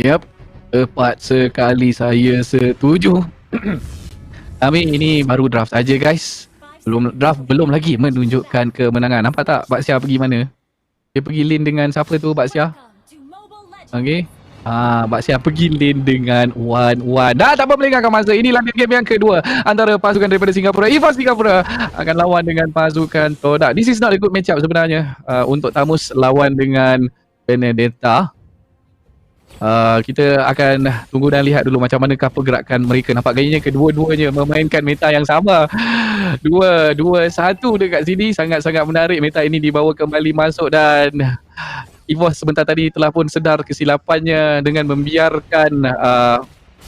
Yap, tepat sekali, saya setuju. Kami ini baru draft saja guys. Belum lagi menunjukkan kemenangan. Nampak tak Pak Sia pergi mana? Dia pergi lane dengan siapa tu Pak Sia? Okey. Pak Sia pergi lane dengan Wan. Dah tak apa melengahkan masa. Inilah game yang kedua antara pasukan daripada Singapura. EVOS Singapura akan lawan dengan pasukan Todak. This is not a good matchup sebenarnya. Untuk Tamus lawan dengan Benedetta. Kita akan tunggu dan lihat dulu macam manakah pergerakan mereka. Nampak gayanya kedua-duanya memainkan meta yang sama. 2-2-1 dekat sini. Sangat-sangat menarik. Meta ini dibawa kembali masuk dan EVOS sebentar tadi telah pun sedar kesilapannya dengan membiarkan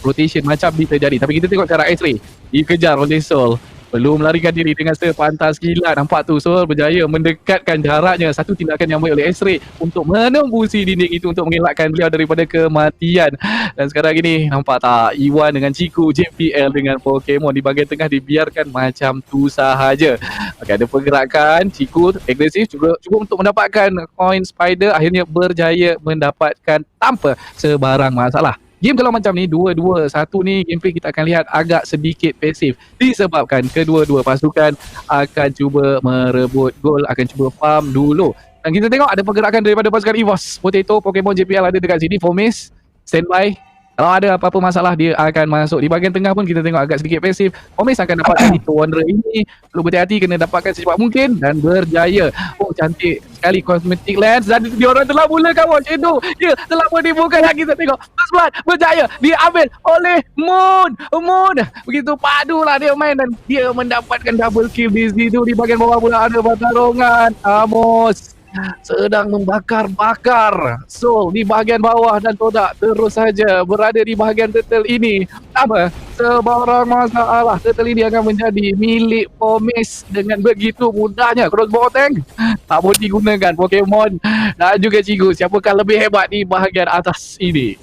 rotation macam ni terjadi. Tapi kita tengok cara X-Ray dikejar oleh Sol. Belum melarikan diri dengan sepantas kilat. Nampak tu Sol berjaya mendekatkan jaraknya. Satu tindakan yang baik oleh X-Ray untuk menembusi dinding itu untuk mengelakkan beliau daripada kematian. Dan sekarang ini nampak tak Iwan dengan Ciku, JPL dengan Pokemon di bahagian tengah dibiarkan macam tu sahaja. Okay, ada pergerakan. Ciku agresif cuba untuk mendapatkan coin spider. Akhirnya berjaya mendapatkan tanpa sebarang masalah. Game kalau macam ni 2-2-1 ni gameplay kita akan lihat agak sedikit pasif disebabkan kedua-dua pasukan akan cuba merebut gol, akan cuba farm dulu. Dan kita tengok ada pergerakan daripada pasukan EVOS. Potato, Pokemon, JPL ada dekat sini. Fomis standby. Kalau ada apa-apa masalah dia akan masuk. Di bahagian tengah pun kita tengok agak sedikit pasif. Fomis akan dapatkan itu Wanderer ini. Perlu berhati-hati, kena dapatkan secepat mungkin dan berjaya. Oh cantik sekali cosmetic lens dan diorang telah mulakan watch itu. Dia telah pun dibuka dan kita tengok First Blood berjaya diambil oleh Moon. Begitu padulah dia main dan dia mendapatkan double kill di situ. Di bahagian bawah pula ada pertarungan. Amos sedang membakar-bakar Soul di bahagian bawah dan Todak terus saja berada di bahagian turtle ini. Apa? Sebarang masalah. Turtle ini akan menjadi milik Pomis dengan begitu mudahnya. Crossbow tank tak boleh digunakan Pokemon dan juga Cigu. Siapakah lebih hebat di bahagian atas ini?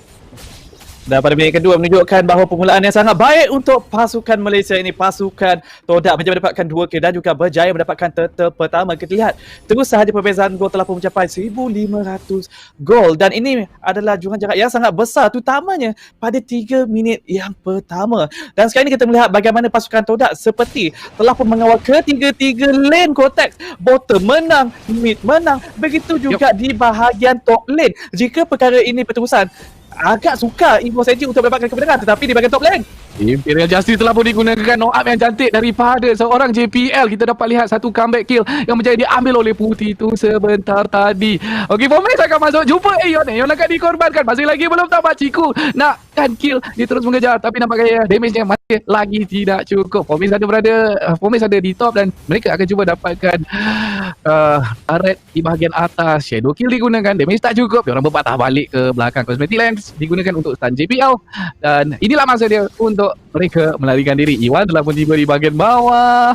Dan pada minit kedua menunjukkan bahawa permulaan yang sangat baik untuk pasukan Malaysia ini. Pasukan Todak mendapatkan 2 kill dan juga berjaya mendapatkan turtle pertama. Kita lihat terus sahaja perbezaan gol telah pun mencapai 1,500 gol. Dan ini adalah jurang jarak yang sangat besar, terutamanya pada 3 minit yang pertama. Dan sekarang ini kita melihat bagaimana pasukan Todak seperti telah pun mengawal ketiga-tiga lane Cortex. Bottom menang, mid menang, begitu juga di bahagian top lane. Jika perkara ini berterusan, agak suka EVOS Engine untuk mendapatkan kemenangan, tetapi di bahagian top lane Imperial Justice telah pun digunakan knock-up yang cantik daripada seorang JPL. Kita dapat lihat satu comeback kill yang menjadi diambil oleh Putih itu sebentar tadi. Okey, Fomis akan masuk. Jumpa Aeon. Aeon akan dikorbankan. Masih lagi belum tamat Ciku nakkan kill. Dia terus mengejar tapi nampak gaya damage-nya masih lagi tidak cukup. Fomis ada di top dan mereka akan cuba dapatkan turret di bahagian atas. Shadow kill digunakan. Damage tak cukup. Diorang berpatah balik ke belakang. Cosmetic Lens digunakan untuk stun JPL. Dan inilah masa dia untuk mereka melarikan diri. Iwan telah pun tiba di bahagian bawah.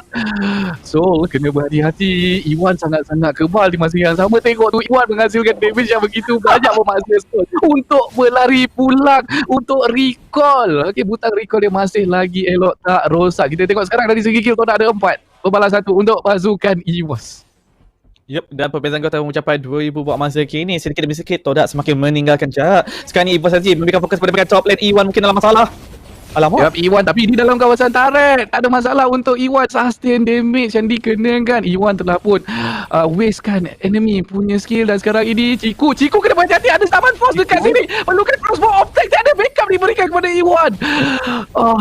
So, kena berhati-hati. Iwan sangat-sangat kebal di masa yang sama. Tengok tu Iwan menghasilkan damage yang begitu banyak memaksa Soul untuk berlari pulang, untuk recall. Okey, butang recall dia masih lagi elok tak rosak. Kita tengok sekarang dari segi kill Todak ada 4. Berbalas 1 untuk pasukan EVOS. Yep, dan perbezaan gol telah mencapai 2,000 buat masa kini. Sedikit demi sedikit Todak semakin meninggalkan jarak. Sekarang ni EVOS Engine memberikan fokus pada bahagian top lane. Iwan mungkin dalam masalah. Alamak. Yap, Iwan tapi di dalam kawasan turret. Tak ada masalah untuk Iwan sustain damage yang dikenakan. Iwan telah pun wastekan enemy punya skill dan sekarang ini Ciku kena berhati-hati. Ada Zaman Force dekat sini. Perlukan crossbow optic. Tak ada backup diberikan kepada Iwan.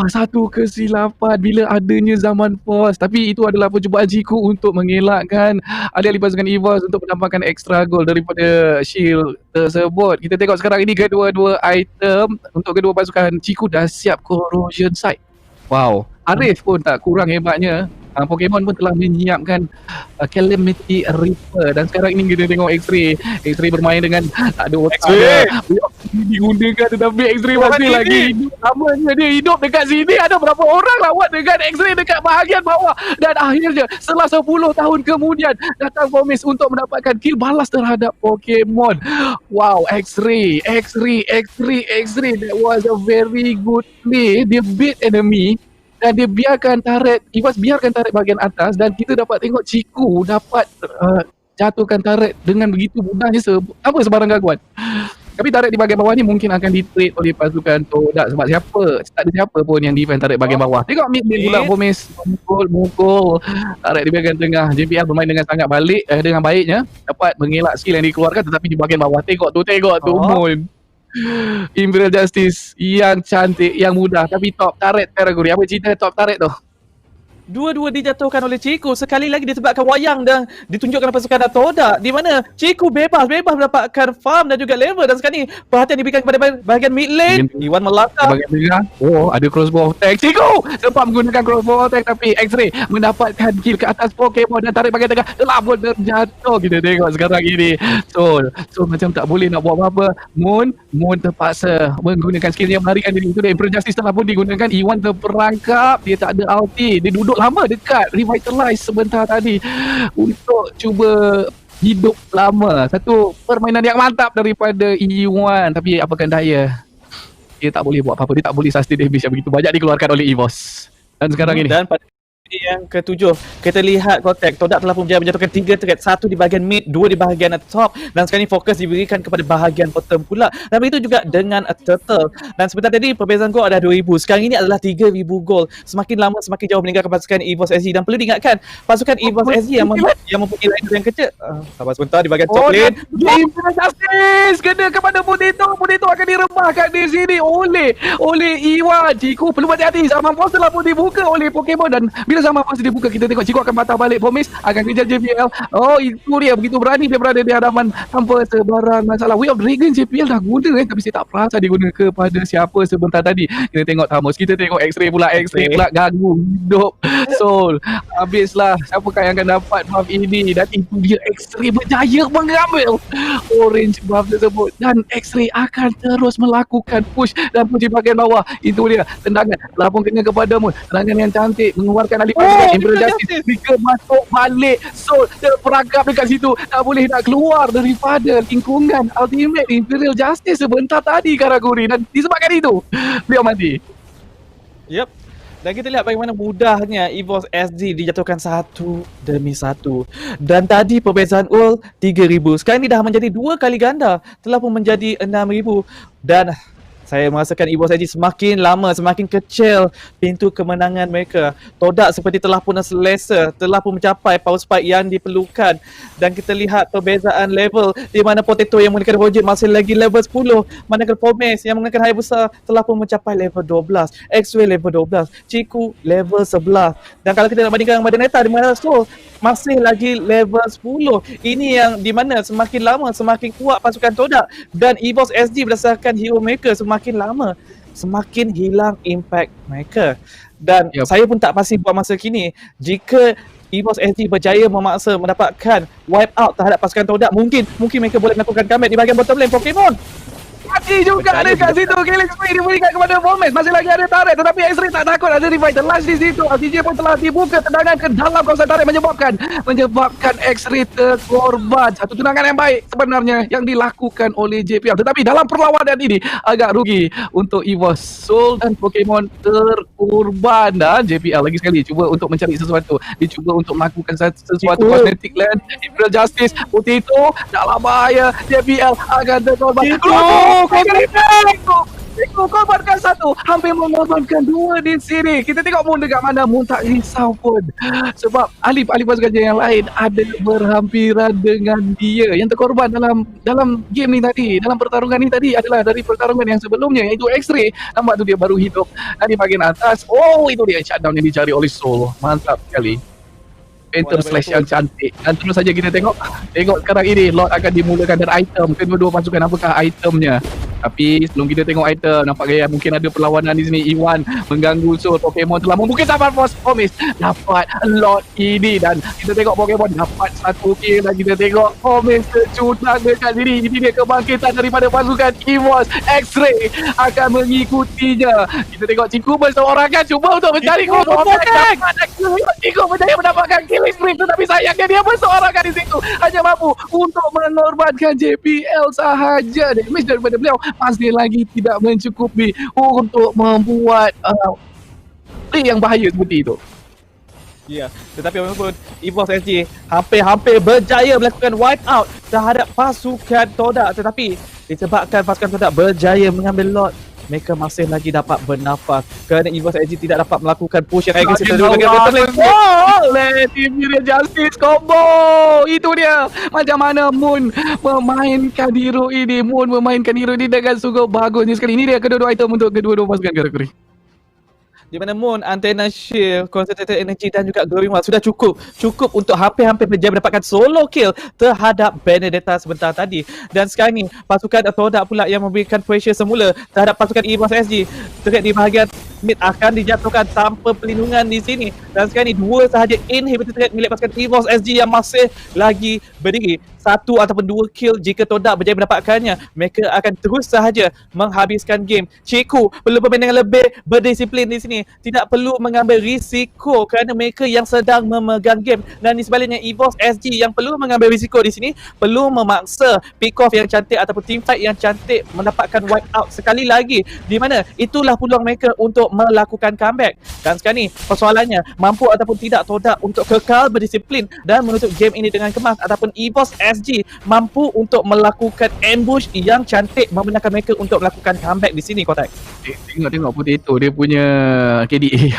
Satu kesilapan bila adanya Zaman Force. Tapi itu adalah percubaan Ciku untuk mengelakkan alih-alih pasukan EVOS untuk mendapatkan extra goal daripada shield tersebut. Kita tengok sekarang ini kedua-dua item untuk kedua pasukan. Ciku dah siap corrosion site. Wow, Arif pun tak kurang hebatnya. Pokemon pun telah menyiapkan Calamity Reaper dan sekarang ini kita tengok X-Ray bermain dengan tak ada otak digunakan tetapi X-Ray masih lagi hidup. Namanya dia hidup dekat sini. Ada berapa orang lawat dengan X-Ray dekat bahagian bawah dan akhirnya setelah 10 tahun kemudian datang Fomis untuk mendapatkan kill balas terhadap Pokemon. Wow, X-Ray, that was a very good play. Dia beat enemy dan dia biarkan turret, EVOS biarkan turret bahagian atas dan kita dapat tengok Ciku dapat jatuhkan turret dengan begitu mudahnya tanpa sebarang gangguan. Tapi turret di bahagian bawah ni mungkin akan di-trade oleh pasukan Todak sebab tak ada siapa pun yang defend turret bahagian bawah. Tengok mid lane pula Bomis mukul turret di bahagian tengah. JPL bermain dengan sangat dengan baiknya, dapat mengelak skill yang dikeluarkan, tetapi di bahagian bawah tengok tu Moon. Imperial Justice yang cantik, yang mudah, tapi top turret Karaguri. Apa cerita top turret tu? Dua-dua dijatuhkan oleh Ciku. Sekali lagi disebabkan wayang dan ditunjukkan pasukan Todak, di mana Ciku bebas mendapatkan farm dan juga level, dan sekarang ni perhatian diberikan kepada bahagian mid lane. Iwan melangkah. Bahagian tengah. Oh, ada crossbow attack. Ciku sempat menggunakan crossbow attack, tapi X-Ray mendapatkan kill ke atas Pokemon dan tarik bahagian tengah telah pun terjatuh. Kita tengok sekarang ini. So macam tak boleh nak buat apa-apa. Moon terpaksa menggunakan skill yang melarikan diri. Itu dia, Imperial Justice telah pun digunakan. Iwan terperangkap. Dia tak ada ulti. Dia duduk lama dekat Revitalize sebentar tadi untuk cuba hidup lama. Satu permainan yang mantap daripada E1, tapi apakan daya, dia tak boleh buat apa-apa. Dia tak boleh sustain damage yang begitu banyak dikeluarkan oleh EVOS. Dan sekarang ini, dan pada yang ketujuh, kita lihat kotak Todak telah pun menjatuhkan 3 threat, 1 di bahagian mid, 2 di bahagian top, dan sekarang ini fokus diberikan kepada bahagian bottom pula. Dan begitu juga dengan Turtle. Dan sebentar tadi perbezaan gol ada 2000, sekarang ini adalah 3000 gol. Semakin lama semakin jauh meninggalkan pasukan EVOS SG, dan perlu diingatkan pasukan EVOS SG yang mempunyai line yang kecil. Sabar sebentar, di bahagian top lane Imperial Justice kena kepada Potato akan diremahkan di sini oleh Iwan. Ciku perlu berhati-hati, zaman pos telah pun dibuka oleh Pokemon, dan bila zaman pos dibuka, kita tengok Ciku akan patah balik. Bomis akan kejar JPL. Oh, itu dia, begitu berani dia berada di hadapan tanpa sebarang masalah. Way of Dragon JPL dah guna tapi saya tak perasan dia guna kepada siapa sebentar tadi. Kita tengok Thamus, kita tengok X-Ray pula ganggu hidup Soul. Habislah siapakah yang akan dapat buff ini, dan itu dia, X-Ray berjaya mengambil orange buff tersebut, dan X-Ray akan terus melakukan push dan push di bahagian bawah. Itu dia, tendangan telah pun kena kepada Moon, tendangan yang cantik mengeluarkan alih pasukan Imperial Justice. Jika masuk balik Soul terperangkap dekat situ, tak boleh nak keluar daripada lingkungan ultimate Imperial Justice sebentar tadi Karaguri, dan disebabkan itu beliau mati. Yep. Dan kita lihat bagaimana mudahnya EVOS SG dijatuhkan 1 demi 1. Dan tadi perbezaan ul 3000. Sekarang ni dah menjadi 2 kali ganda. Telah pun menjadi 6000. Dan saya merasakan EVOS SG semakin lama, semakin kecil pintu kemenangan mereka. Todak seperti telah pun selesa, telah pun mencapai power spike yang diperlukan. Dan kita lihat perbezaan level, di mana Potato yang menggunakan Roger masih lagi level 10, manakala Pomes yang menggunakan Hayabusa telah pun mencapai level 12, X-Ray level 12, Ciku level 11. Dan kalau kita nak bandingkan dengan Bayonetta, di mana Soul masih lagi level 10. Ini yang di mana semakin lama semakin kuat pasukan Todak, dan EVOS SG berdasarkan hero mereka semakin lama semakin hilang impact mereka. Dan saya pun tak pasti buat masa kini, jika EVOS SG berjaya memaksa mendapatkan wipe out terhadap pasukan Todak, mungkin mereka boleh melakukan comeback di bahagian bottom lane. Pokemon mati juga dekat situ. Killing spree diberikan kepada Bomes. Masih lagi ada tarik, tetapi X-Ray tak takut, ada Revitalize di situ. RTJ pun telah dibuka, tendangan ke dalam kawasan tarik menyebabkan X-Ray terkorban. Satu tendangan yang baik sebenarnya yang dilakukan oleh JPL, tetapi dalam perlawanan ini agak rugi untuk EVOS. Soul dan Pokemon terkorban, dan JPL lagi sekali cuba untuk mencari sesuatu. Dia cuba untuk melakukan sesuatu cosmetic land. Imperial Justice, Potato dalam bahaya. JPL akan terkorban. Tengok korbankan satu, hampir mengorbankan 2 di sini. Kita tengok Moon dekat mana. Moon tak risau pun, sebab ahli pasukan yang lain ada berhampiran dengan dia. Yang terkorban dalam game ni tadi, dalam pertarungan ni tadi adalah dari pertarungan yang sebelumnya, iaitu X-Ray. Nampak tu dia baru hidup. Dan di bahagian atas, oh itu dia shutdown yang dicari oleh Soul. Mantap sekali. Phantom Slash yang cantik. Dan terus saja kita tengok sekarang ini Lord akan dimulakan dari item. Kedua-dua pasukan apakah itemnya. Tapi sebelum kita tengok item, nampak gaya mungkin ada perlawanan di sini. Iwan mengganggu Soul. Pokemon telah membuka sabar force. Promise dapat Lord ini, dan kita tengok Pokemon dapat 1 kill, dan kita tengok Promise tercunang dekat sini. Ini dia kebangkitan daripada pasukan EVOS. X-Ray akan mengikutinya. Kita tengok Ciku berseorangan cuba untuk mencari Ciku berjaya mendapatkan killing spree, tetapi sayangnya dia berseorangan di situ, hanya mampu untuk mengorbankan JPL sahaja. Damage daripada beliau masih lagi tidak mencukupi untuk membuat play yang bahaya seperti itu. Ya, tetapi walaupun EVOS SG hampir berjaya melakukan wipe out terhadap pasukan Todak, tetapi disebabkan pasukan Todak berjaya mengambil Lord, mereka masih lagi dapat bernafas kerana EVOS SG tidak dapat melakukan push yang agresif dari bahagian bottom lane. Oleh Imperial Justice combo. Itu dia. Macam mana Moon memainkan hero ini. Moon memainkan hero ini dengan sungguh bagusnya sekali. Ini dia kedua-dua item untuk kedua-dua pasukan Karakuri. Di mana Moon, Antenna Shield, Concentrated Energy dan juga Glowing One sudah cukup untuk hampir-hampir berjaya mendapatkan solo kill terhadap Benedetta sebentar tadi. Dan sekarang ni pasukan Todak pula yang memberikan pressure semula terhadap pasukan EVOS SG. Terlihat di bahagian mid akan dijatuhkan tanpa perlindungan di sini. Dan sekarang ni dua sahaja inhibitor terlihat milik pasukan EVOS SG yang masih lagi berdiri. Satu ataupun dua kill jika Todak berjaya mendapatkannya, mereka akan terus sahaja menghabiskan game. Ciku perlu bermain dengan lebih berdisiplin di sini, tidak perlu mengambil risiko kerana mereka yang sedang memegang game. Dan di sebaliknya EVOS SG yang perlu mengambil risiko di sini, perlu memaksa pick off yang cantik ataupun team fight yang cantik mendapatkan wipe out sekali lagi, di mana itulah peluang mereka untuk melakukan comeback. Dan sekarang ni persoalannya, mampu ataupun tidak Todak untuk kekal berdisiplin dan menutup game ini dengan kemas, ataupun EVOS SG mampu untuk melakukan ambush yang cantik membenarkan mereka untuk melakukan comeback di sini, Kotak. Tengok Potato dia punya KDA.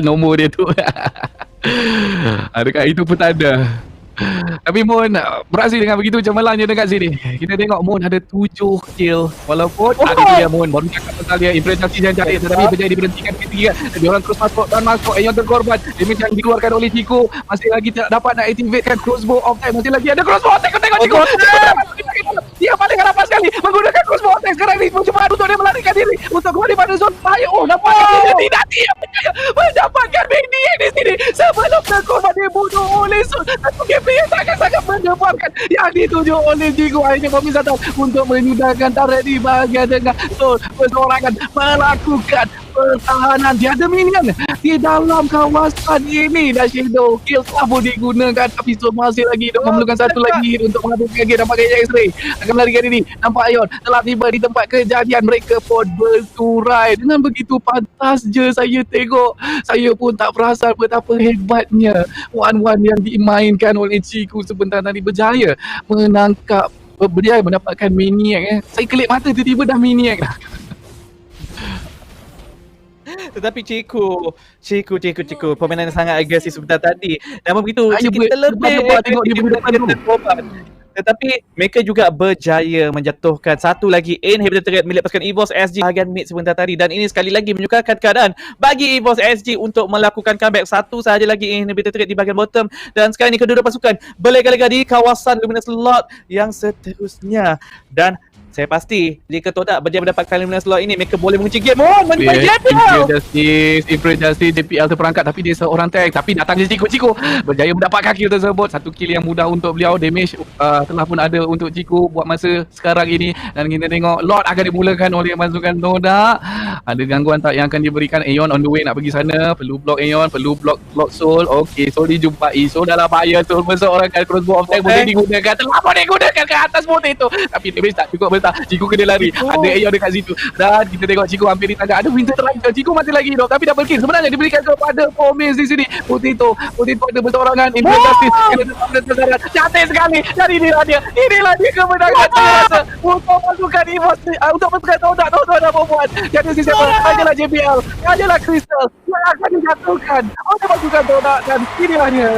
Nombor dia tu. Dekat itu pun tak ada. Tapi Moon berhasil dengan begitu cemerlangnya dekat sini. Kita tengok Moon ada 7 kill. Walaupun ada dia Moon baru cakap pasal dia impresasi yang cantik, tetapi berjaya diberhentikan ketiga. Dia orang terus masuk dan masuk. Aeon terkorban. Damage yang dikeluarkan oleh Chico masih lagi tidak dapat nak activatekan crossbow of time. Masih lagi ada crossbow of time. Tengok Chico. Dia paling rapat sekali menggunakan crossbow of time. Sekarang ni cuba untuk dia melarikan diri untuk kembali pada zone fire. Oh, nampaknya dia tidak mendapatkan maniac di sini sebelum terkorban dibunuh oleh Sun. Satu gameplay yang sangat-sangat mendebarkan yang dituju oleh Jigo. Akhirnya pemisah untuk menyudahkan tarik di bahagian tengah. Sun bersorangan melakukan pertahanan. Dia ada minion di dalam kawasan ini dan Shadow kill telah pun digunakan, tapi Sun masih lagi memerlukan satu lagi hit untuk menghabiskan game. Nampaknya X-Ray akan melarikan diri. Nampak Aeon telah tiba di tempat kejadian. Mereka pun berturai dengan begitu pantas je. Saya tengok, saya pun tak perasan betapa hebatnya one-one yang dimainkan oleh Ciku sebentar tadi, berjaya menangkap, berjaya mendapatkan maniac. Saya kelip mata tiba-tiba dah maniac dah. Tetapi Ciku permainan yang sangat agresif sebentar tadi. Namun begitu kita lebih tengok dia berdepan dulu. Tetapi mereka juga berjaya menjatuhkan satu lagi inhibitor turret milik pasukan EVOS SG bahagian mid sebentar tadi, dan ini sekali lagi menyukarkan keadaan bagi EVOS SG untuk melakukan comeback. Satu sahaja lagi inhibitor turret di bahagian bottom, dan sekarang ini kedua pasukan berlega-lega di kawasan Luminous Lord yang seterusnya. Dan saya pasti jika Todak berjaya mendapatkan Luminous Lord ini, mereka boleh mengunci game. Oh, menjadi Imperial Justice JPL terperangkap, tapi dia seorang tank. Tapi datang je Ciku berjaya mendapatkan kill tersebut. Satu kill yang mudah untuk beliau. Damage telah pun ada untuk Ciku buat masa sekarang ini. Dan kita tengok Lord akan dimulakan oleh pasukan Todak. Ada gangguan tak yang akan diberikan? Aeon on the way nak pergi sana. Perlu block Aeon, perlu block Soul. Okey, Soul dijumpai. Soul dalam bahaya. Soul berseorangkan crossbow of time boleh digunakan. Telah pun digunakan ke atas Potato. Tapi damage tak cukup besar. Ciku kena lari. Ada Aeon dekat situ. Dan kita tengok Ciku hampir ditangkap. Ada Winter terakhir. Ciku masih lagi hidup, tapi double kill sebenarnya diberikan kepada Pomis di sini. Potato ada bersorangan. Imperial Justice kena tetap berkesaran. Cantik sekali. Dan inilah dia kemenangan terasa untuk pasukan EVOS, untuk pasukan Todak. Todak dah membuat. Jadi siapa? Hanyalah JBL, hanyalah Crystal yang akan dijatuhkan oleh pasukan Todak. Dan inilah dia.